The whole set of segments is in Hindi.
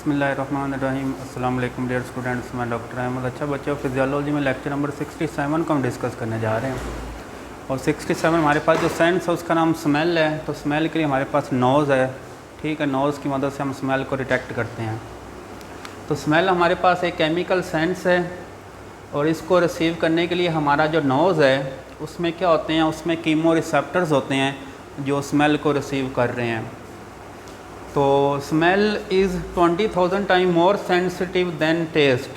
बिस्मिल्लाहिर्रहमानिर्रहीम। अस्सलाम वालेकुम डियर स्टूडेंट्स, मैं डॉक्टर अहमद। अच्छा बच्चों, फिजियोलॉजी में लेक्चर नंबर 67 को हम डिस्कस करने जा रहे हैं। और 67 हमारे पास जो सेंस है उसका नाम स्मेल है। तो स्मेल के लिए हमारे पास नोज़ है, ठीक है। नोज़ की मदद से हम स्मेल को डिटेक्ट करते हैं। तो स्मेल हमारे पास एक केमिकल सेंस है और इसको रिसीव करने के लिए हमारा जो नोज़ है उसमें क्या होते हैं, उसमें कीमो रिसेप्टर्स होते हैं जो स्मेल को रिसीव कर रहे हैं। तो smell is 20,000 time more sensitive than taste,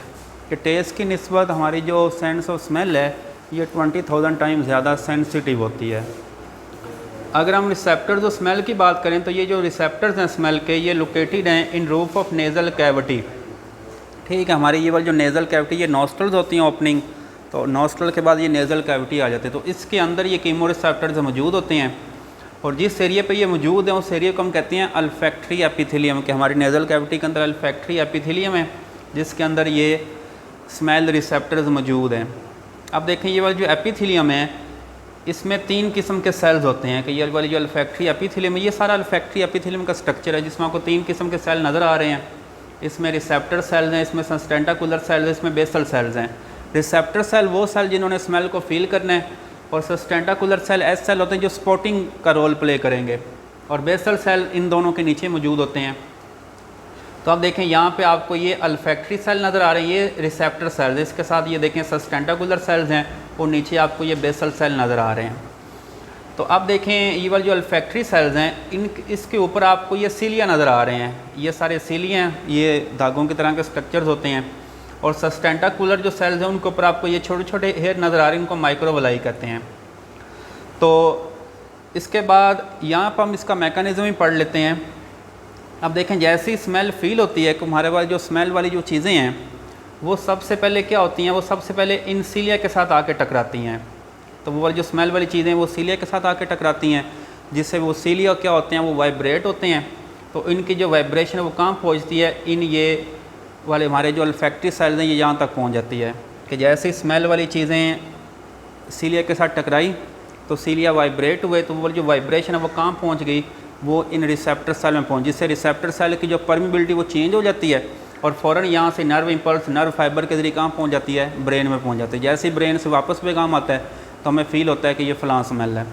कि टेस्ट की निस्बत हमारी जो सेंस ऑफ स्मेल है ये 20,000 टाइम ज़्यादा सेंसिटिव होती है। अगर हम रिसेप्टर्स ऑफ स्मेल की बात करें तो ये जो रिसेप्टर्स हैं स्मेल के, ये लोकेटेड हैं इन रूफ ऑफ नेज़ल कैविटी, ठीक है। हमारी ये वाली जो नेज़ल कैविटी, ये नॉस्ट्रल्स होती हैं ओपनिंग, तो नॉस्ट्रल के बाद ये नेज़ल कैविटी आ जाती है। तो इसके अंदर ये कीमो रिसेप्टर्स मौजूद होते हैं और जिस एरिया पे ये मौजूद है उस एरिया को हम कहते हैं अल्फैक्टरी एपिथेलियम, कि हमारी नेज़ल कैविटी के अंदर अल्फैक्टरी एपिथेलियम है जिसके अंदर ये स्मेल रिसेप्टर्स मौजूद हैं। अब देखें ये वाला जो एपिथेलियम है इसमें 3 किस्म के सेल्स होते हैं, कि ये वाली जो अल्फैक्टरी एपिथेलियम है, ये सारा अल्फैक्टरी एपिथेलियम का स्ट्रक्चर है जिसमें आपको 3 किस्म के सेल नज़र आ रहे हैं। इसमें रिसेप्टर सेल्स हैं, इसमें सस्टेंटाकुलर सेल्स हैं, इसमें बेसल सेल्स हैं। रिसेप्टर सेल वो सेल जिन्होंने स्मेल को फील करना है, और सस्टेंटाकुलर सेल ऐसे सेल होते हैं जो स्पॉटिंग का रोल प्ले करेंगे, और बेसल सेल इन दोनों के नीचे मौजूद होते हैं। तो आप देखें यहाँ पे आपको ये अल्फैक्टरी सेल नज़र आ रहे हैं, ये रिसेप्टर सेल्स, इसके साथ ये देखें सस्टेंटाकुलर सेल्स हैं और नीचे आपको ये बेसल सेल नज़र आ रहे हैं। तो अब देखें ये वाले जो अल्फैक्टरी सेल्स हैं इसके ऊपर आपको ये सीलिया नज़र आ रहे हैं, ये सारे सीलिया हैं, ये धागों की तरह के स्ट्रक्चर्स होते हैं। और सस्टेंटाकुलर जो सेल्स हैं उनके ऊपर आपको ये छोटे छोटे हेयर नज़र आ रहे हैं, इनको माइक्रोवलाई कहते हैं। तो इसके बाद यहाँ पर हम इसका मैकेनिज़्म ही पढ़ लेते हैं। अब देखें जैसी स्मेल फील होती है कि हमारे पास जो स्मेल वाली जो चीज़ें हैं वो सबसे पहले क्या होती हैं, वो सबसे पहले इन सीलिया के साथ आके टकराती हैं। तो वो वाली जो स्मेल वाली चीज़ें वो सीलिया के साथ आके टकराती हैं, जिससे वो सीलिया क्या होते हैं, वो वाइब्रेट होते हैं। तो इनकी जो वाइब्रेशन है वो कहाँ पहुँचती है, इन ये वाले हमारे जो अल्फैक्टरी सेल्स हैं ये यहाँ तक पहुँच जाती है। कि जैसे स्मेल वाली चीज़ें सीलिया के साथ टकराई तो सीलिया वाइब्रेट हुए, तो वो जो वाइब्रेशन है वो कहाँ पहुँच गई, वो इन रिसेप्टर सेल में पहुँच, जिससे रिसेप्टर सेल की जो परमिबिलिटी वो चेंज हो जाती है और फ़ौरन यहाँ से नर्व इम्पल्स नर्व फाइबर के ज़रिए कहाँ पहुँच जाती है, ब्रेन में पहुँच जाती है। जैसे ही ब्रेन से वापस पैगाम आता है तो हमें फ़ील होता है कि ये फ़लाँ स्मेल है।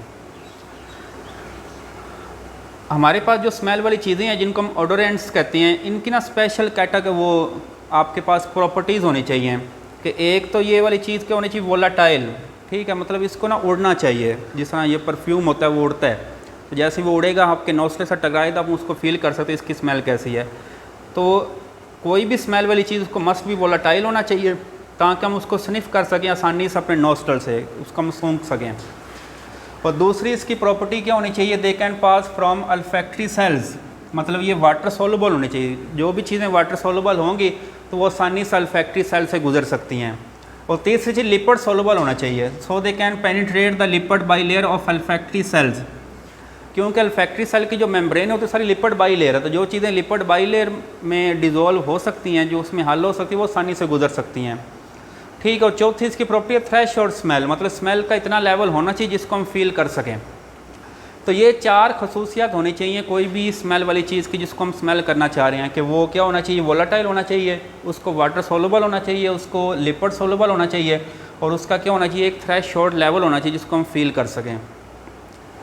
हमारे पास जो स्मेल वाली चीज़ें हैं जिनको हम ओडोरेंट्स कहते हैं, इनकी ना स्पेशल कैटेगरी वो आपके पास प्रॉपर्टीज़ होनी चाहिए। कि एक तो ये वाली चीज़ क्या होनी चाहिए, वोलाटाइल, ठीक है, मतलब इसको ना उड़ना चाहिए, जिस तरह ये परफ्यूम होता है वो उड़ता है। तो जैसे वो उड़ेगा आपके नोस्ट्रल से टकराए तो आप उसको फील कर सकते हैं इसकी स्मेल कैसी है। तो कोई भी स्मेल वाली चीज़ उसको मस्ट भी वोलाटाइल होना चाहिए ताकि हम उसको स्निफ कर सकें आसानी से अपने नोस्ट्रल से, उसको हम सूंघ सकें। और दूसरी इसकी प्रॉपर्टी क्या होनी चाहिए, they can pass from olfactory cells, मतलब ये वाटर सोलुबल होनी चाहिए। जो भी चीज़ें वाटर सोलुबल होंगी तो वो आसानी से अल्फैक्टरी सेल से गुजर सकती हैं। और तीसरी चीज़ लिपिड सोलुबल होना चाहिए, so they can penetrate the lipid bilayer of olfactory cells, क्योंकि अल्फैक्टरी सेल की जो मेम्ब्रेन होती है सारी लिपिड बाई लेयर है। तो जो चीज़ें लिपिड बाई लेयर में डिज़ोल्व हो सकती हैं, जो उसमें हल हो सकती है, वो आसानी से गुजर सकती हैं, ठीक। और चौथी इसकी प्रॉपर्टी है थ्रेश और स्मेल, मतलब स्मेल का इतना लेवल होना चाहिए जिसको हम फील कर सकें। तो ये 4 खसूसियात होनी चाहिए कोई भी स्मेल वाली चीज़ की जिसको हम स्मेल करना चाह रहे हैं, कि वो क्या होना चाहिए, वोलाटाइल होना चाहिए, उसको वाटर सोलुबल होना चाहिए, उसको लिपिड सोलुबल होना चाहिए, और उसका क्या होना चाहिए, एक थ्रेशोल्ड लेवल होना चाहिए जिसको हम फील कर सकें।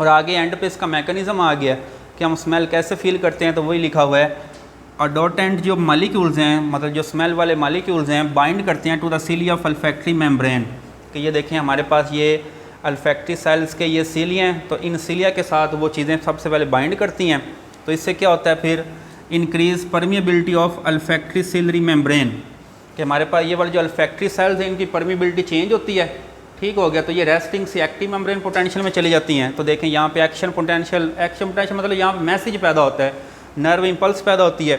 और आगे एंड पे इसका मैकेनिज़्म आ गया कि हम स्मेल कैसे फील करते हैं, तो वही लिखा हुआ है। अडोटेंट जो मालिक्यूल्स हैं, मतलब जो स्मेल वाले मालिक्यूल्स हैं, बाइंड करते हैं टू द सीलिया ऑफ अल्फैक्टरी मेम्ब्रेन। कि ये देखें हमारे पास ये अल्फैक्टरी सेल्स के ये सीलिया हैं, तो इन सीलिया के साथ वो चीज़ें सबसे पहले बाइंड करती हैं। तो इससे क्या होता है फिर, increase permeability of olfactory ciliary membrane, कि हमारे पास ये वाले जो अल्फैक्टरी सेल्स हैं इनकी परमिएबिलिटी चेंज होती है, ठीक हो गया। तो ये रेस्टिंग से एक्टिव मेम्ब्रेन पोटेंशियल में चली जाती हैं। तो देखें यहाँ पे एक्शन पोटेंशियल मतलब यहाँ मैसेज पैदा होता है, नर्व इम्पल्स पैदा होती है,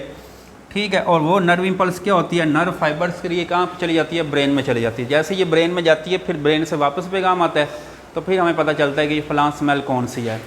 ठीक है। और वो नर्व इम्पल्स क्या होती है, नर्व फाइबर्स के लिए कहाँ चली जाती है, ब्रेन में चली जाती है। जैसे ये ब्रेन में जाती है फिर ब्रेन से वापस पैगाम आता है, तो फिर हमें पता चलता है कि ये फ़लाँ स्मेल कौन सी है।